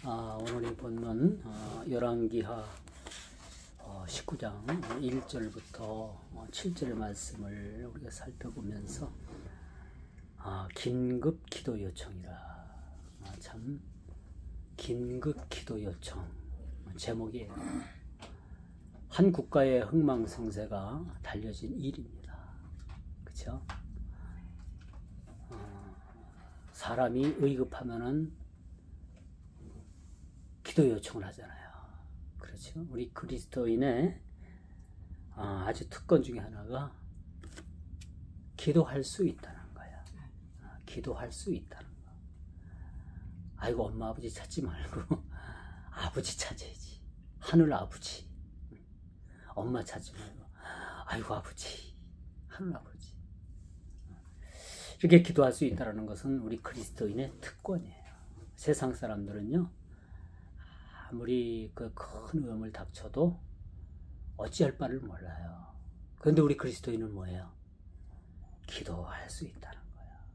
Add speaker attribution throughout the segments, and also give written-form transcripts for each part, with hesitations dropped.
Speaker 1: 오늘 이 본문 열왕기하 19장 1절부터 7절 말씀을 우리가 살펴보면서 긴급 기도 요청이라. 참 긴급 기도 요청 제목이에요. 한 국가의 흥망성쇠가 달려진 일입니다. 그렇죠? 사람이 의급하면은 기도 요청을 하잖아요. 그렇죠? 우리 그리스도인의 아주 특권 중에 하나가 기도할 수 있다는 거야. 기도할 수 있다는 거. 아이고 엄마 아버지 찾지 말고 아버지 찾아야지. 하늘 아버지. 엄마 찾지 말고 아이고 아버지. 하늘 아버지. 이렇게 기도할 수 있다는 것은 우리 그리스도인의 특권이에요. 세상 사람들은요, 아무리 그 큰 위험을 닥쳐도 어찌할 바를 몰라요. 그런데 우리 그리스도인은 뭐예요? 기도할 수 있다는 거야.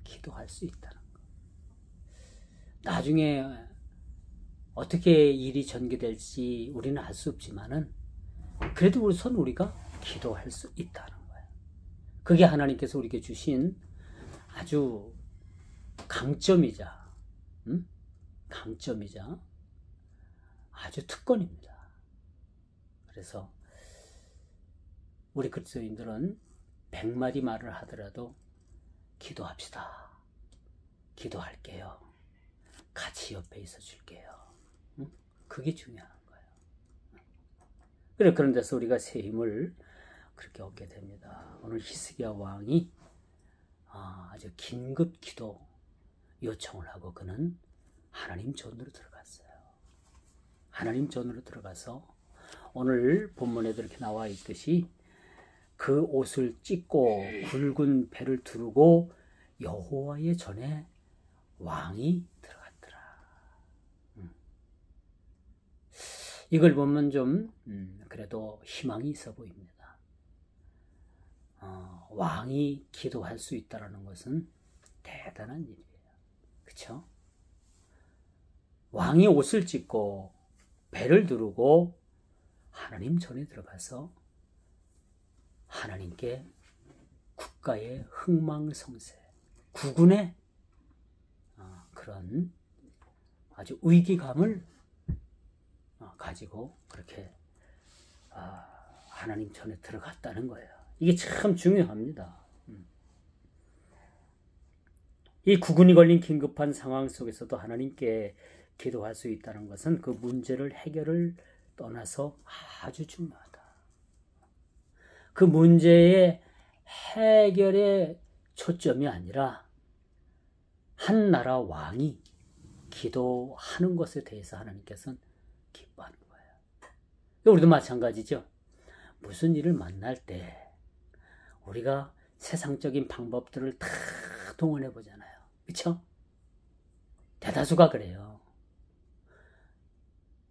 Speaker 1: 기도할 수 있다는 거. 나중에 어떻게 일이 전개될지 우리는 알 수 없지만은 그래도 우선 우리가 기도할 수 있다는 거야. 그게 하나님께서 우리에게 주신 아주 강점이자 강점이자 아주 특권입니다. 그래서 우리 그리스도인들은 100마디 말을 하더라도 기도합시다. 기도할게요. 같이 옆에 있어 줄게요. 그게 중요한 거예요. 그래, 그런 데서 우리가 새 힘을 그렇게 얻게 됩니다. 오늘 히스기야 왕이 아주 긴급 기도 요청을 하고 그는 하나님 전으로 들어갔어요. 하나님 전으로 들어가서 오늘 본문에도 이렇게 나와 있듯이 그 옷을 찢고 굵은 배를 두르고 여호와의 전에 왕이 들어갔더라. 이걸 보면 좀 그래도 희망이 있어 보입니다. 왕이 기도할 수 있다는 것은 대단한 일이에요. 그렇죠? 왕이 옷을 찢고 배를 두르고 하나님 전에 들어가서 하나님께 국가의 흥망성쇠, 국군의 그런 아주 위기감을 가지고 그렇게 하나님 전에 들어갔다는 거예요. 이게 참 중요합니다. 이 국군이 걸린 긴급한 상황 속에서도 하나님께 기도할 수 있다는 것은 그 문제를 해결을 떠나서 아주 중요하다. 그 문제의 해결의 초점이 아니라 한 나라 왕이 기도하는 것에 대해서 하나님께서는 기뻐하는 거예요. 우리도 마찬가지죠. 무슨 일을 만날 때 우리가 세상적인 방법들을 다 동원해 보잖아요. 그렇죠? 대다수가 그래요.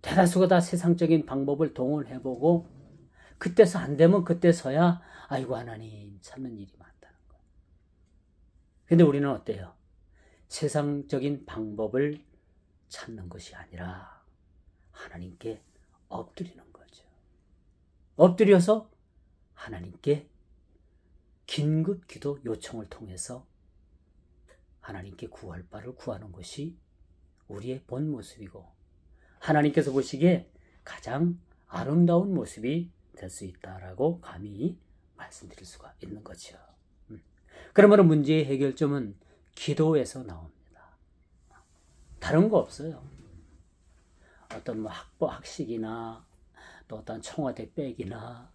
Speaker 1: 대다수가 다 세상적인 방법을 동원해보고 그때서 안 되면 그때서야 아이고 하나님 찾는 일이 많다는 거예요. 근데 우리는 어때요? 세상적인 방법을 찾는 것이 아니라 하나님께 엎드리는 거죠. 엎드려서 하나님께 긴급 기도 요청을 통해서 하나님께 구할 바를 구하는 것이 우리의 본 모습이고 하나님께서 보시기에 가장 아름다운 모습이 될 수 있다라고 감히 말씀드릴 수가 있는 거죠. 그러면 문제의 해결점은 기도에서 나옵니다. 다른 거 없어요. 어떤 학식이나 또 어떤 청와대 백이나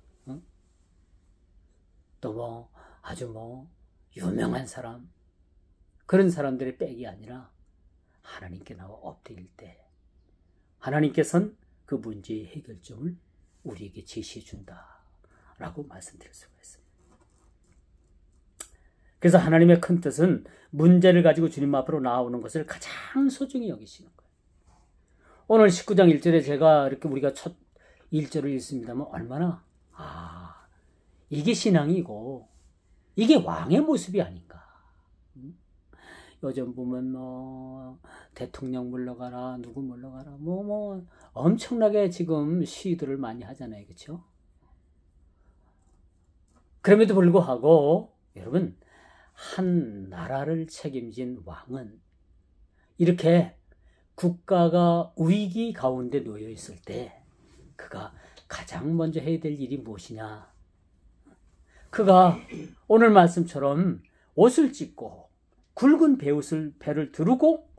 Speaker 1: 또 아주 유명한 사람 그런 사람들의 백이 아니라 하나님께 나와 엎드릴 때 하나님께서는 그 문제의 해결점을 우리에게 제시해 준다라고 말씀드릴 수가 있습니다. 그래서 하나님의 큰 뜻은 문제를 가지고 주님 앞으로 나오는 것을 가장 소중히 여기시는 거예요. 오늘 19장 1절에 제가 이렇게 우리가 첫 1절을 읽습니다만 얼마나 이게 신앙이고 이게 왕의 모습이 아닌가. 요즘 보면 대통령 물러가라, 누구 물러가라, 엄청나게 지금 시위들을 많이 하잖아요. 그렇죠? 그럼에도 불구하고 여러분, 한 나라를 책임진 왕은 이렇게 국가가 위기 가운데 놓여 있을 때 그가 가장 먼저 해야 될 일이 무엇이냐? 그가 오늘 말씀처럼 옷을 찢고 굵은 배를 두르고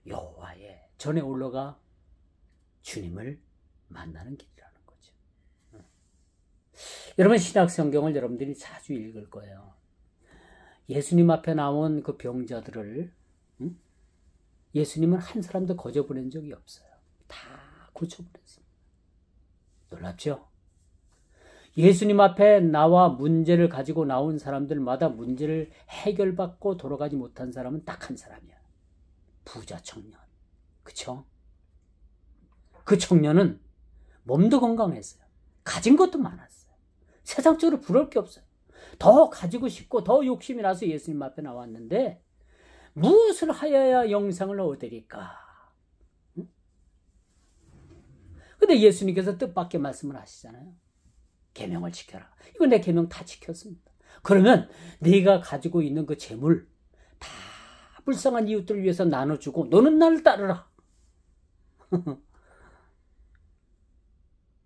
Speaker 1: 여호와의 전에 올라가 주님을 만나는 길이라는 거죠. 여러분, 신약 성경을 여러분들이 자주 읽을 거예요. 예수님 앞에 나온 그 병자들을 예수님은 한 사람도 거저 보낸 적이 없어요. 다 고쳐버렸습니다. 놀랍죠? 예수님 앞에 나와 문제를 가지고 나온 사람들마다 문제를 해결받고 돌아가지 못한 사람은 딱 한 사람이야. 부자 청년. 그쵸? 그 청년은 몸도 건강했어요. 가진 것도 많았어요. 세상적으로 부러울 게 없어요. 더 가지고 싶고 더 욕심이 나서 예수님 앞에 나왔는데 무엇을 하여야 영생을 얻으리까? 근데 예수님께서 뜻밖의 말씀을 하시잖아요. 계명을 지켜라. 이거 내 계명 다 지켰습니다. 그러면 네가 가지고 있는 그 재물 다 불쌍한 이웃들을 위해서 나눠주고 너는 나를 따르라.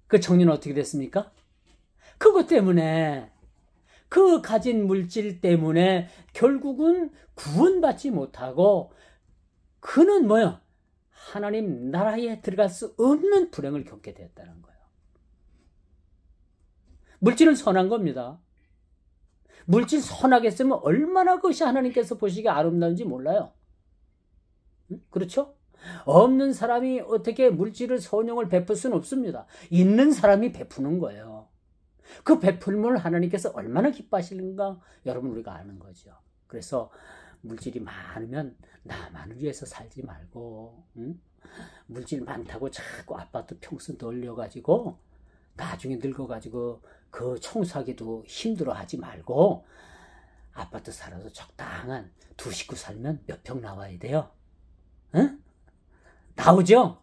Speaker 1: 그 청년은 어떻게 됐습니까? 그것 때문에, 그 가진 물질 때문에 결국은 구원받지 못하고 그는 뭐야? 하나님 나라에 들어갈 수 없는 불행을 겪게 되었다는 거예요. 물질은 선한 겁니다. 물질 선하게 쓰면 얼마나 그것이 하나님께서 보시기에 아름다운지 몰라요. 그렇죠? 없는 사람이 어떻게 물질을 선용을 베풀 수는 없습니다. 있는 사람이 베푸는 거예요. 그 베풀음을 하나님께서 얼마나 기뻐하시는가 여러분 우리가 아는 거죠. 그래서 물질이 많으면 나만을 위해서 살지 말고 물질 많다고 자꾸 아파트 평수 늘려가지고 나중에 늙어가지고 그 청소하기도 힘들어하지 말고 아파트 살아서 적당한 두 식구 살면 몇 평 나와야 돼요? 응? 나오죠?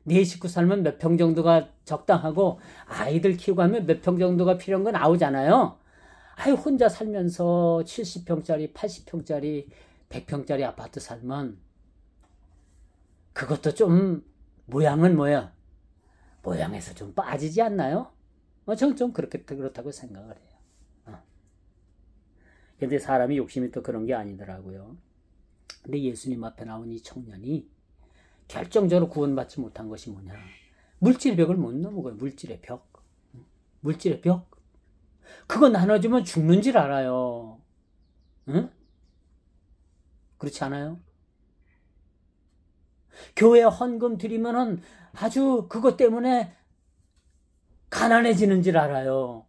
Speaker 1: 네 식구 살면 몇 평 정도가 적당하고 아이들 키우고 하면 몇 평 정도가 필요한 거 나오잖아요. 아유, 혼자 살면서 70평짜리, 80평짜리, 100평짜리 아파트 살면 그것도 좀 모양은 뭐야? 모양에서 좀 빠지지 않나요? 저는 좀 그렇다고 생각을 해요. 근데 사람이 욕심이 또 그런 게 아니더라고요. 근데 예수님 앞에 나온 이 청년이 결정적으로 구원받지 못한 것이 뭐냐? 물질의 벽을 못 넘어가요. 물질의 벽. 물질의 벽. 그거 나눠주면 죽는 줄 알아요. 응? 그렇지 않아요? 교회 헌금 드리면은 아주 그것 때문에 가난해지는 줄 알아요.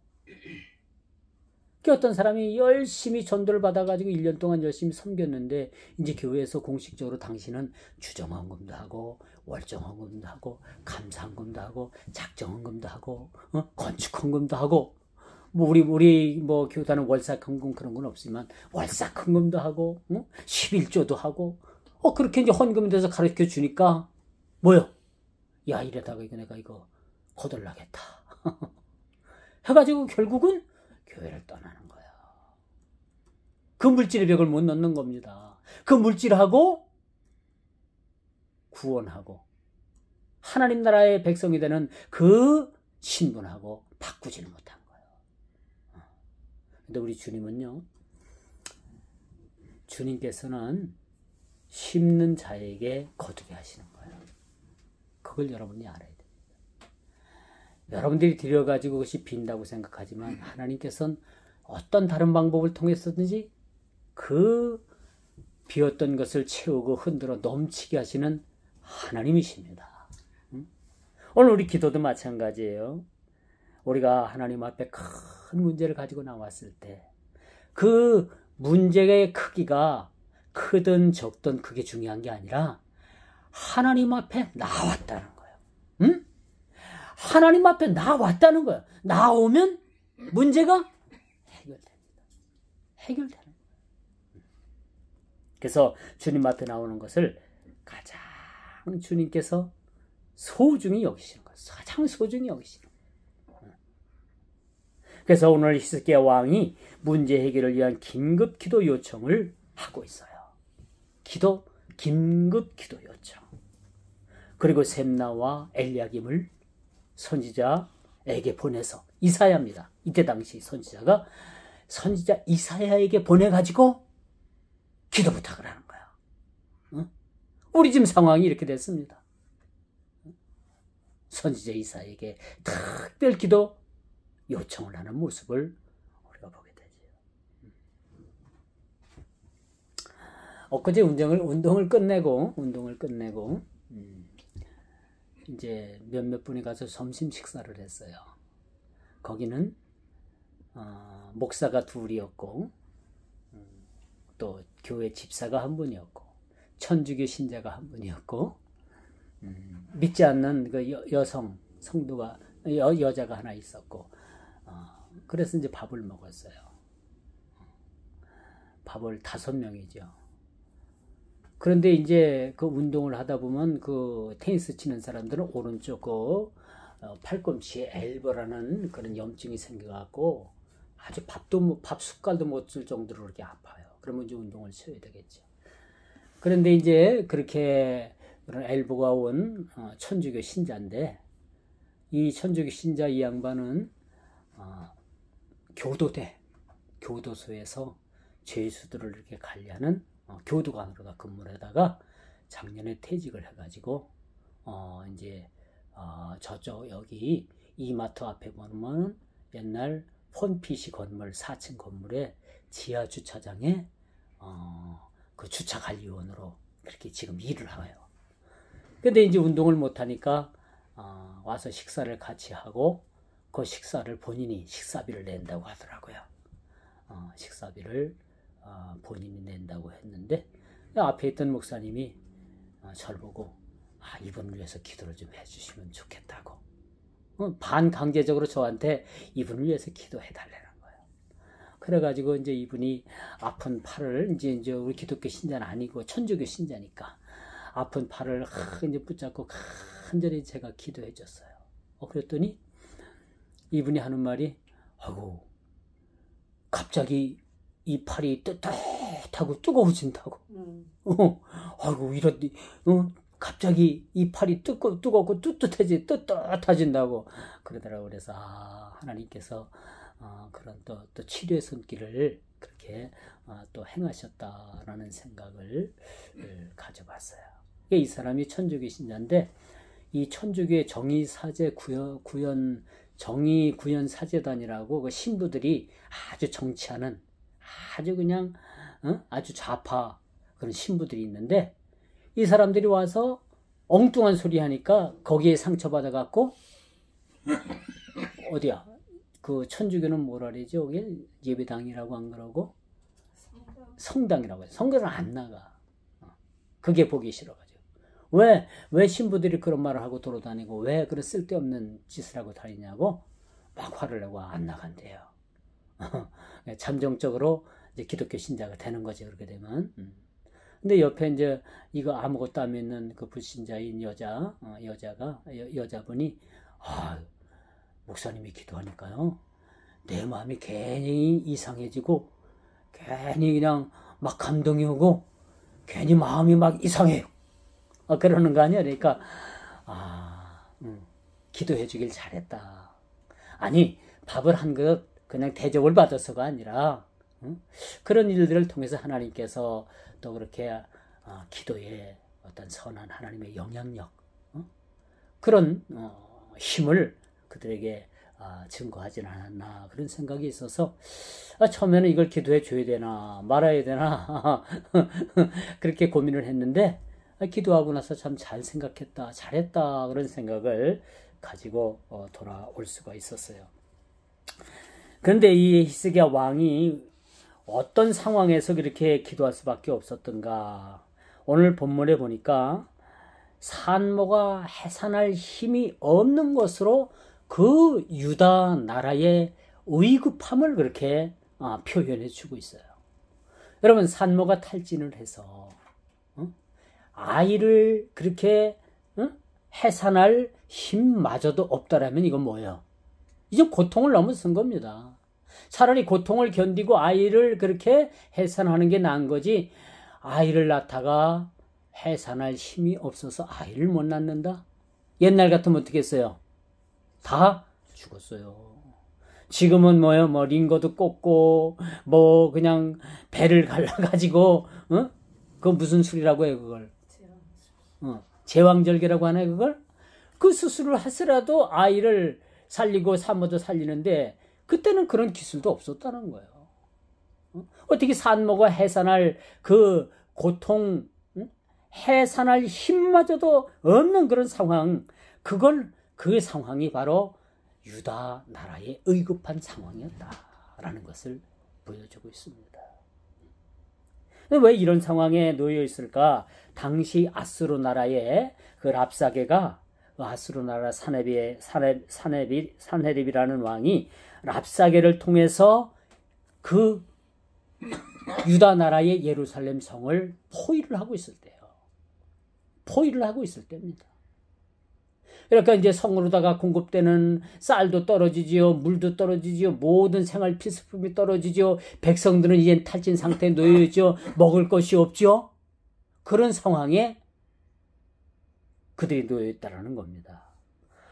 Speaker 1: 어떤 사람이 열심히 전도를 받아가지고 1년 동안 열심히 섬겼는데 이제 교회에서 공식적으로 당신은 주정헌금도 하고 월정헌금도 하고 감사헌금도 하고 작정헌금도 하고 건축헌금도 하고 우리 교단은 월삭헌금 그런 건 없지만 월삭헌금도 하고 11조도 하고 그렇게 이제 헌금에 대해서 가르쳐 주니까 뭐요? 야, 이러다가 내가 이거 거덜나겠다 해가지고 결국은 교회를 떠나는 거예요. 그 물질의 벽을 못 넘는 겁니다. 그 물질하고 구원하고 하나님 나라의 백성이 되는 그 신분하고 바꾸지를 못한 거예요. 근데 우리 주님은요, 주님께서는 심는 자에게 거두게 하시는 거예요. 그걸 여러분이 알아야 돼요. 여러분들이 드려가지고 그것이 빈다고 생각하지만 하나님께서는 어떤 다른 방법을 통해서든지 그 비었던 것을 채우고 흔들어 넘치게 하시는 하나님이십니다. 오늘 우리 기도도 마찬가지예요. 우리가 하나님 앞에 큰 문제를 가지고 나왔을 때 그 문제의 크기가 크든 적든 그게 중요한 게 아니라 하나님 앞에 나왔다는 거예요. 응? 하나님 앞에 나왔다는 거예요. 나오면 문제가 해결됩니다. 해결되는 거예요. 그래서 주님 앞에 나오는 것을 가장 주님께서 소중히 여기시는 거예요. 가장 소중히 여기시는 거예요. 그래서 오늘 히스기야 왕이 문제 해결을 위한 긴급 기도 요청을 하고 있어요. 긴급 기도 요청. 그리고 셈나와 엘리야김을 선지자에게 보내서, 이사야입니다. 이때 당시 선지자가 선지자 이사야에게 보내가지고 기도 부탁을 하는 거야. 우리 지금 상황이 이렇게 됐습니다. 선지자 이사야에게 특별 기도 요청을 하는 모습을 우리가 보게 되죠. 엊그제 운동을 끝내고 이제 몇몇 분이 가서 점심 식사를 했어요. 거기는 목사가 둘이었고, 또 교회 집사가 한 분이었고, 천주교 신자가 한 분이었고, 믿지 않는 그 여성 성도가 여자가 하나 있었고, 그래서 이제 밥을 먹었어요. 밥을 5명이죠. 그런데 이제 그 운동을 하다 보면 그 테니스 치는 사람들은 오른쪽 그 팔꿈치에 엘보라는 그런 염증이 생겨갖고 아주 밥 숟갈도 못 줄 정도로 그렇게 아파요. 그러면 이제 운동을 쉬어야 되겠죠. 그런데 이제 그렇게 그런 엘보가 온 천주교 신자인데, 이 천주교 신자 이 양반은 교도소에서 죄수들을 이렇게 관리하는 교도관으로다 근무를 하다가 작년에 퇴직을 해가지고 이제 저쪽 여기 이마트 앞에 보면 옛날 폰피시 건물 4층 건물의 지하 주차장에 그 주차 관리원으로 그렇게 지금 일을 해요. 근데 이제 운동을 못 하니까 와서 식사를 같이 하고, 그 식사를 본인이 식사비를 낸다고 하더라고요. 식사비를 본인이 낸다고 했는데, 앞에 있던 목사님이 저를 보고 이분을 위해서 기도를 좀 해주시면 좋겠다고, 반강제적으로 저한테 이분을 위해서 기도해 달라는 거예요. 그래가지고 이제 이분이 아픈 팔을, 이제 우리 기독교 신자는 아니고 천주교 신자니까 아픈 팔을 이제 붙잡고 간절히 제가 기도해 줬어요. 그랬더니 이분이 하는 말이, 아이고, 갑자기 이 팔이 뜨뜻하고 뜨거워진다고. 아이고, 갑자기 이 팔이 뜨겁고 뜨뜻해진다고 그러더라고요. 그래서 하나님께서 그런 또 치료의 손길을 그렇게 또 행하셨다라는 생각을 가져봤어요. 이 사람이 천주교 신자인데, 이 천주교의 정의사제 정의구현 사제단이라고 그 신부들이 아주 정치하는, 아주 그냥 아주 좌파 그런 신부들이 있는데, 이 사람들이 와서 엉뚱한 소리 하니까 거기에 상처받아갖고, 어디야? 그 천주교는 뭐라 그러지? 여기 예배당이라고 안 그러고 성당이라고 해요. 성당은 안 나가. 그게 보기 싫어가지고. 왜 신부들이 그런 말을 하고 돌아다니고 왜 그런 쓸데없는 짓을 하고 다니냐고 막 화를 내고 안 나간대요. 잠정적으로 이제 기독교 신자가 되는 거지, 그렇게 되면. 근데 옆에 이제 이거 아무것도 안 믿는 그 불신자인 여자분이, 목사님이 기도하니까요, 내 마음이 괜히 이상해지고, 괜히 그냥 막 감동이 오고, 괜히 마음이 막 이상해요. 그러는 거 아니야? 그러니까, 기도해 주길 잘했다. 아니, 밥을 한 그릇 그냥 대접을 받아서가 아니라, 그런 일들을 통해서 하나님께서 또 그렇게 기도에 어떤 선한 하나님의 영향력, 그런 힘을 그들에게 증거하진 않았나, 그런 생각이 있어서 처음에는 이걸 기도해 줘야 되나 말아야 되나 그렇게 고민을 했는데, 기도하고 나서 참 잘 생각했다, 잘했다, 그런 생각을 가지고 돌아올 수가 있었어요. 그런데 이 히스기야 왕이 어떤 상황에서 그렇게 기도할 수밖에 없었던가? 오늘 본문에 보니까 산모가 해산할 힘이 없는 것으로 그 유다 나라의 의급함을 그렇게 표현해 주고 있어요. 여러분, 산모가 탈진을 해서 아이를 그렇게 해산할 힘마저도 없다라면 이건 뭐예요? 이제 고통을 넘어선 겁니다. 차라리 고통을 견디고 아이를 그렇게 해산하는 게 나은 거지, 아이를 낳다가 해산할 힘이 없어서 아이를 못 낳는다? 옛날 같으면 어떻게 했어요? 다 죽었어요. 지금은 뭐예요? 뭐 링거도 꽂고 뭐 그냥 배를 갈라가지고 그거 무슨 술이라고 해요 그걸? 제왕절개라고 하나요 그걸? 그 수술을 하더라도 아이를 살리고 산모도 살리는데 그때는 그런 기술도 없었다는 거예요. 어떻게 산모가 해산할 그 고통, 해산할 힘마저도 없는 그런 상황, 그 상황이 바로 유다 나라의 의급한 상황이었다라는 것을 보여주고 있습니다. 왜 이런 상황에 놓여 있을까? 당시 아수르 나라의 그 랍사게가, 아수르 나라 산헤립이라는 왕이 랍사게를 통해서 그 유다 나라의 예루살렘 성을 포위를 하고 있을 때예요. 포위를 하고 있을 때입니다. 그러니까 이제 성으로다가 공급되는 쌀도 떨어지지요, 물도 떨어지지요, 모든 생활 필수품이 떨어지죠. 백성들은 이제 탈진 상태에 놓여 있죠. 먹을 것이 없죠. 그런 상황에 그들이 놓여 있다라는 겁니다.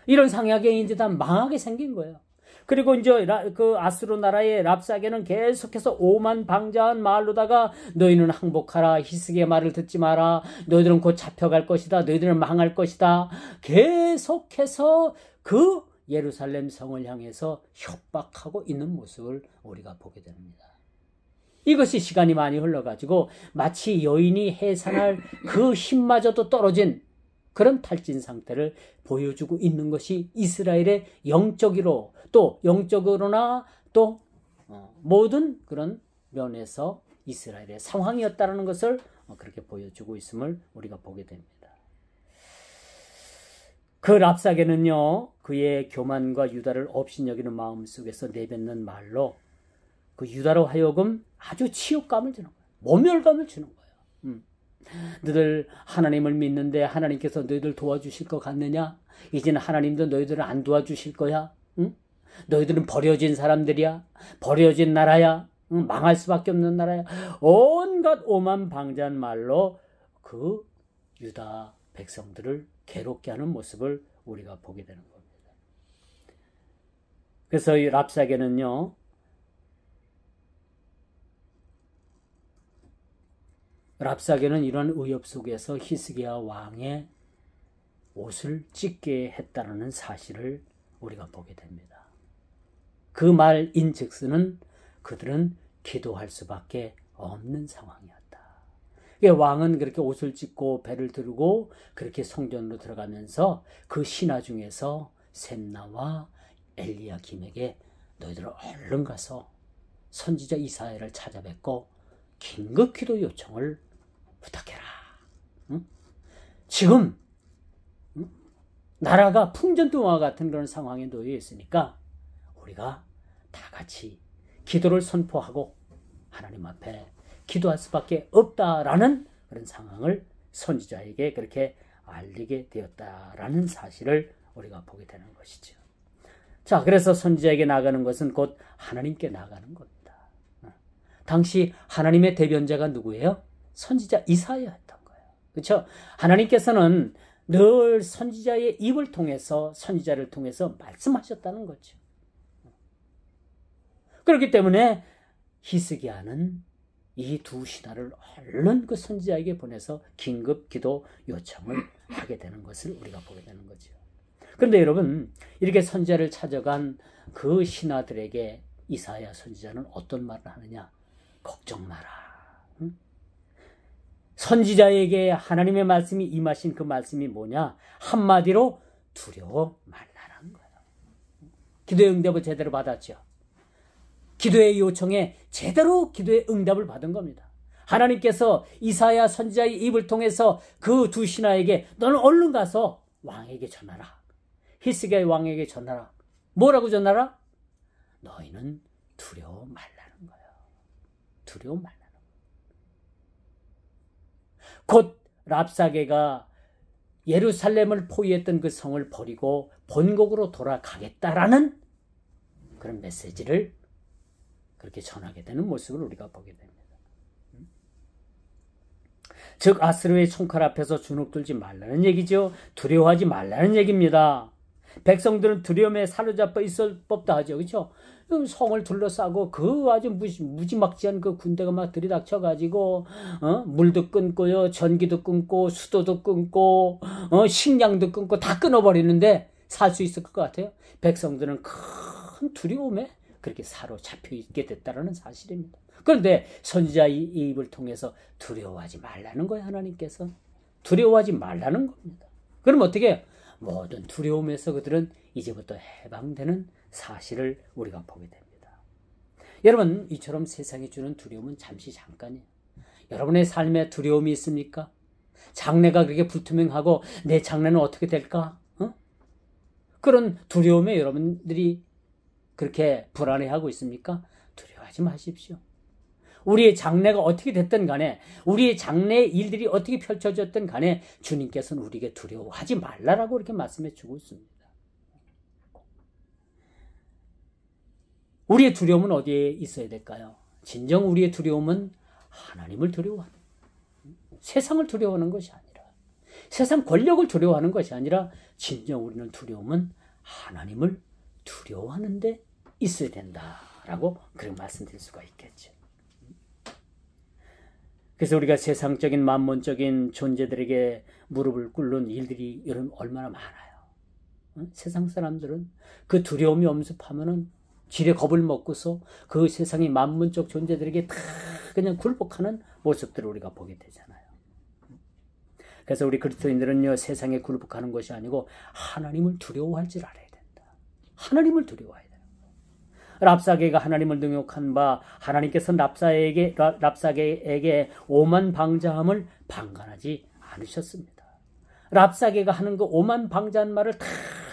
Speaker 1: 이런 상황에 이제 다 망하게 생긴 거예요. 그리고 이제 그 아수르 나라의 랍사게는 계속해서 오만방자한 말로다가 너희는 항복하라, 히스기야의 말을 듣지 마라, 너희들은 곧 잡혀갈 것이다, 너희들은 망할 것이다, 계속해서 그 예루살렘 성을 향해서 협박하고 있는 모습을 우리가 보게 됩니다. 이것이 시간이 많이 흘러가지고 마치 여인이 해산할 그 힘마저도 떨어진 그런 탈진 상태를 보여주고 있는 것이 이스라엘의 영적으로, 또 영적으로나 또 모든 그런 면에서 이스라엘의 상황이었다는 것을 그렇게 보여주고 있음을 우리가 보게 됩니다. 그 랍사게는요, 그의 교만과 유다를 업신여기는 마음 속에서 내뱉는 말로 그 유다로 하여금 아주 치욕감을 주는 거예요. 모멸감을 주는 거예요. 너희들 하나님을 믿는데 하나님께서 너희들 도와주실 것 같느냐? 이제는 하나님도 너희들을 안 도와주실 거야? 응? 너희들은 버려진 사람들이야. 버려진 나라야. 응? 망할 수밖에 없는 나라야. 온갖 오만방자한 말로 그 유다 백성들을 괴롭게 하는 모습을 우리가 보게 되는 겁니다. 그래서 이 랍사게는요, 랍사게는 이런 위협 속에서 히스기야 왕의 옷을 찢게 했다는 사실을 우리가 보게 됩니다. 그 말인즉슨은 그들은 기도할 수밖에 없는 상황이었다. 왕은 그렇게 옷을 찢고 배를 들고 그렇게 성전으로 들어가면서 그 신하 중에서 셈나와 엘리야김에게 너희들 얼른 가서 선지자 이사야를 찾아뵙고 긴급 기도 요청을 부탁해라. 응? 지금 나라가 풍전등화와 같은 그런 상황에 놓여 있으니까 우리가 다 같이 기도를 선포하고 하나님 앞에 기도할 수밖에 없다라는 그런 상황을 선지자에게 그렇게 알리게 되었다라는 사실을 우리가 보게 되는 것이죠. 자, 그래서 선지자에게 나가는 것은 곧 하나님께 나가는 겁니다. 당시 하나님의 대변자가 누구예요? 선지자 이사야였던 거예요. 그렇죠? 하나님께서는 늘 선지자의 입을 통해서, 선지자를 통해서 말씀하셨다는 거죠. 그렇기 때문에 히스기야는 이 두 신하를 얼른 그 선지자에게 보내서 긴급 기도 요청을 하게 되는 것을 우리가 보게 되는 거죠. 그런데 여러분, 이렇게 선지자를 찾아간 그 신하들에게 이사야 선지자는 어떤 말을 하느냐? 걱정 마라. 응? 선지자에게 하나님의 말씀이 임하신 그 말씀이 뭐냐? 한마디로 두려워 말라는 거예요. 기도의 응답을 제대로 받았죠. 기도의 요청에 제대로 기도의 응답을 받은 겁니다. 하나님께서 이사야 선지자의 입을 통해서 그 두 신하에게 너는 얼른 가서 왕에게 전하라. 히스기야 왕에게 전하라. 뭐라고 전하라? 너희는 두려워 말라는 거예요. 두려워 말라는 거예요. 곧 랍사게가 예루살렘을 포위했던 그 성을 버리고 본국으로 돌아가겠다라는 그런 메시지를 그렇게 전하게 되는 모습을 우리가 보게 됩니다. 즉 아수르의 총칼 앞에서 주눅들지 말라는 얘기죠. 두려워하지 말라는 얘기입니다. 백성들은 두려움에 사로잡혀 있을 법도 하죠. 그렇죠? 성을 둘러싸고 그 아주 무지막지한 그 군대가 막 들이닥쳐가지고 물도 끊고요, 전기도 끊고, 수도도 끊고, 식량도 끊고 다 끊어버리는데 살 수 있을 것 같아요. 백성들은 큰 두려움에 그렇게 사로잡혀 있게 됐다는 사실입니다. 그런데 선지자의 입을 통해서 두려워하지 말라는 거예요. 하나님께서 두려워하지 말라는 겁니다. 그럼 어떻게 해요? 모든 두려움에서 그들은 이제부터 해방되는 사실을 우리가 보게 됩니다. 여러분, 이처럼 세상이 주는 두려움은 잠시 잠깐이에요. 여러분의 삶에 두려움이 있습니까? 장래가 그렇게 불투명하고 내 장래는 어떻게 될까? 그런 두려움에 여러분들이 그렇게 불안해하고 있습니까? 두려워하지 마십시오. 우리의 장래가 어떻게 됐든 간에, 우리의 장래의 일들이 어떻게 펼쳐졌든 간에 주님께서는 우리에게 두려워하지 말라라고 이렇게 말씀해 주고 있습니다. 우리의 두려움은 어디에 있어야 될까요? 진정 우리의 두려움은 하나님을 두려워하는, 세상을 두려워하는 것이 아니라, 세상 권력을 두려워하는 것이 아니라 진정 우리는 두려움은 하나님을 두려워하는 데 있어야 된다라고 그렇게 말씀드릴 수가 있겠죠. 그래서 우리가 세상적인 만몬적인 존재들에게 무릎을 꿇는 일들이 여러분 얼마나 많아요. 세상 사람들은 그 두려움이 엄습하면은 지레 겁을 먹고서 그 세상의 만문적 존재들에게 다 그냥 굴복하는 모습들을 우리가 보게 되잖아요. 그래서 우리 그리스도인들은요, 세상에 굴복하는 것이 아니고 하나님을 두려워할 줄 알아야 된다. 하나님을 두려워해야 된다. 랍사게가 하나님을 능욕한 바 하나님께서 랍사게에게 오만방자함을 방관하지 않으셨습니다. 랍사게가 하는 그 오만방자한 말을 다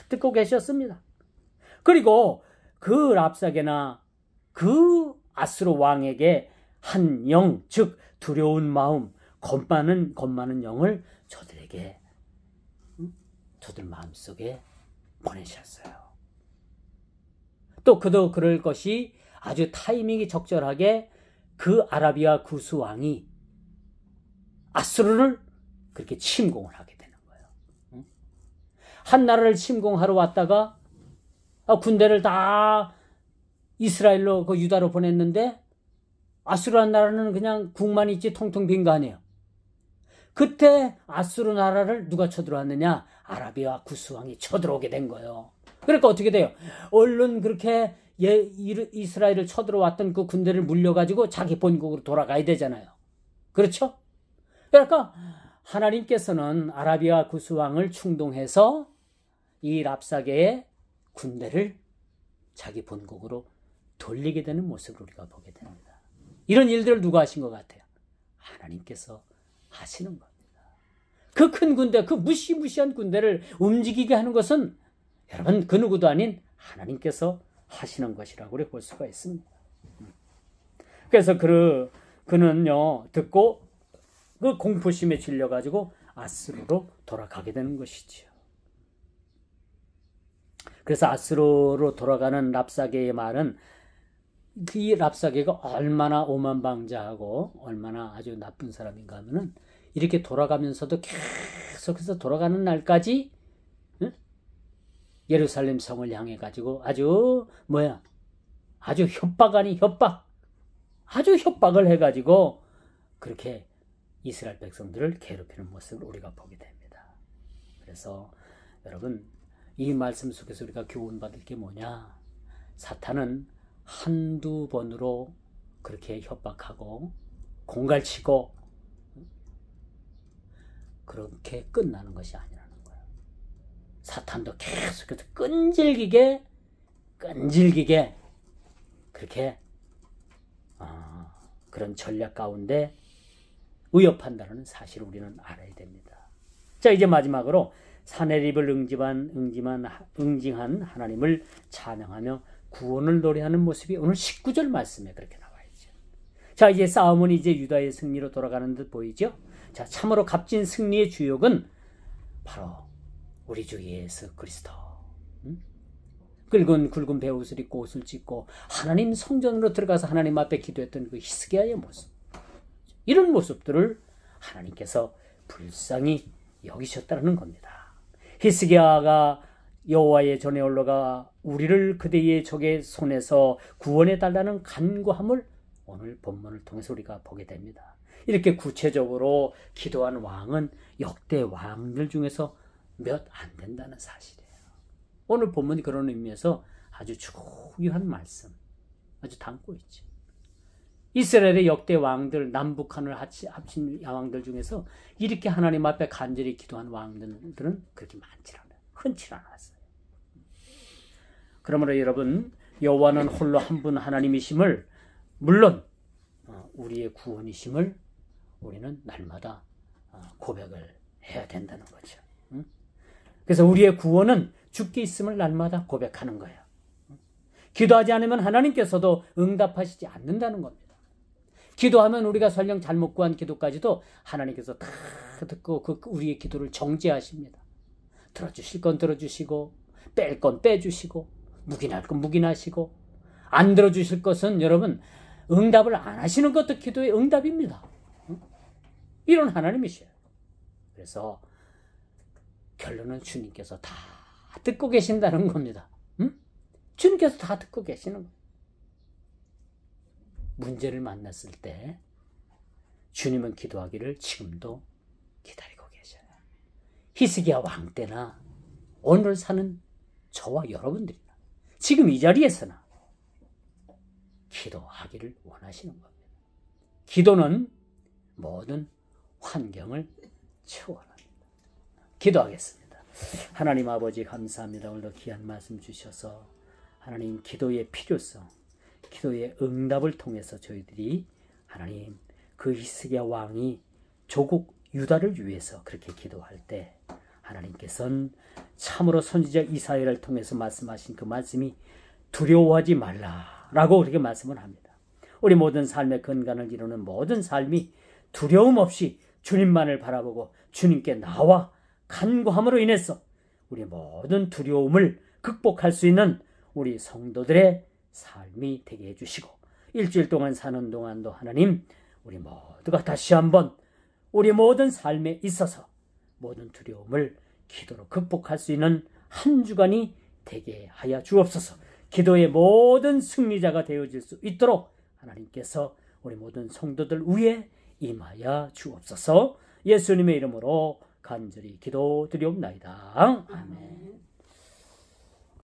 Speaker 1: 듣고 계셨습니다. 그리고 그 랍사게나 그 아수르 왕에게 한 영, 즉 두려운 마음, 겁많은 영을 저들에게, 저들 마음속에 보내셨어요. 또 그도 그럴 것이 아주 타이밍이 적절하게 그 아라비아 구스 왕이 아수르를 그렇게 침공을 하게 되는 거예요. 한 나라를 침공하러 왔다가 군대를 다 이스라엘로 그 유다로 보냈는데 아수르한 나라는 그냥 국만 있지 통통 빈 거 아니에요. 그때 아수르 나라를 누가 쳐들어왔느냐? 아라비아 구스 왕이 쳐들어오게 된 거예요. 그러니까 어떻게 돼요? 얼른 그렇게 이스라엘을 쳐들어왔던 그 군대를 물려가지고 자기 본국으로 돌아가야 되잖아요. 그렇죠? 그러니까 하나님께서는 아라비아 구스 왕을 충동해서 이 랍사게의 군대를 자기 본국으로 돌리게 되는 모습을 우리가 보게 됩니다. 이런 일들을 누가 하신 것 같아요? 하나님께서 하시는 겁니다. 그 큰 군대, 그 무시무시한 군대를 움직이게 하는 것은 여러분 그 누구도 아닌 하나님께서 하시는 것이라고 볼 수가 있습니다. 그래서 그는요 듣고 그 공포심에 질려가지고 아수르로 돌아가게 되는 것이지요. 그래서 아수르로 돌아가는 랍사게의 말은 이 랍사게가 얼마나 오만방자하고 얼마나 아주 나쁜 사람인가 하면은 이렇게 돌아가면서도 계속해서 돌아가는 날까지 예루살렘 성을 향해 가지고 아주 협박 아닌 협박, 아주 협박을 해가지고 그렇게 이스라엘 백성들을 괴롭히는 모습을 우리가 보게 됩니다. 그래서 여러분 이 말씀 속에서 우리가 교훈받을 게 뭐냐? 사탄은 한두 번으로 그렇게 협박하고 공갈치고 그렇게 끝나는 것이 아니라는 거예요. 사탄도 계속해서 끈질기게 그렇게 그런 전략 가운데 위협한다는 사실을 우리는 알아야 됩니다. 자, 이제 마지막으로 사내립을 응징한 하나님을 찬양하며 구원을 노래하는 모습이 오늘 19절 말씀에 그렇게 나와 있죠. 자, 이제 싸움은 이제 유다의 승리로 돌아가는 듯 보이죠. 자, 참으로 값진 승리의 주역은 바로 우리 주 예수 그리스도. 굵은 베옷을 입고 옷을 찢고 하나님 성전으로 들어가서 하나님 앞에 기도했던 그 히스기야의 모습, 이런 모습들을 하나님께서 불쌍히 여기셨다는 겁니다. 히스기야가 여호와의 전에 올라가 우리를 그대의 적의 손에서 구원해 달라는 간구함을 오늘 본문을 통해서 우리가 보게 됩니다. 이렇게 구체적으로 기도한 왕은 역대 왕들 중에서 몇 안 된다는 사실이에요. 오늘 본문이 그런 의미에서 아주 중요한 말씀, 아주 담고 있죠. 이스라엘의 역대 왕들, 남북한을 합친 왕들 중에서 이렇게 하나님 앞에 간절히 기도한 왕들은 그렇게 많지 않아요. 흔치 않았어요. 그러므로 여러분, 여호와는 홀로 한 분 하나님이심을, 물론 우리의 구원이심을 우리는 날마다 고백을 해야 된다는 거죠. 그래서 우리의 구원은 주께 있음을 날마다 고백하는 거예요. 기도하지 않으면 하나님께서도 응답하시지 않는다는 겁니다. 기도하면 우리가 설령 잘못 구한 기도까지도 하나님께서 다 듣고 우리의 기도를 정죄하십니다. 들어주실 건 들어주시고 뺄 건 빼주시고 묵인할 건 묵인하시고, 안 들어주실 것은 여러분 응답을 안 하시는 것도 기도의 응답입니다. 이런 하나님이셔요. 그래서 결론은 주님께서 다 듣고 계신다는 겁니다. 주님께서 다 듣고 계시는 거예요. 문제를 만났을 때 주님은 기도하기를 지금도 기다리고 계셔요. 히스기야 왕 때나 오늘 사는 저와 여러분들이나 지금 이 자리에서나 기도하기를 원하시는 겁니다. 기도는 모든 환경을 초월합니다. 기도하겠습니다. 하나님 아버지 감사합니다. 오늘도 귀한 말씀 주셔서 하나님 기도의 필요성, 기도의 응답을 통해서 저희들이 하나님 그 히스기야 왕이 조국 유다를 위해서 그렇게 기도할 때 하나님께서는 참으로 선지자 이사야를 통해서 말씀하신 그 말씀이 두려워하지 말라라고 그렇게 말씀을 합니다. 우리 모든 삶의 근간을 이루는 모든 삶이 두려움 없이 주님만을 바라보고 주님께 나와 간구함으로 인해서 우리 모든 두려움을 극복할 수 있는 우리 성도들의 삶이 되게 해주시고, 일주일 동안 사는 동안도 하나님 우리 모두가 다시 한번 우리 모든 삶에 있어서 모든 두려움을 기도로 극복할 수 있는 한 주간이 되게 하여 주옵소서. 기도의 모든 승리자가 되어질 수 있도록 하나님께서 우리 모든 성도들 위에 임하여 주옵소서. 예수님의 이름으로 간절히 기도드리옵나이다. 아멘.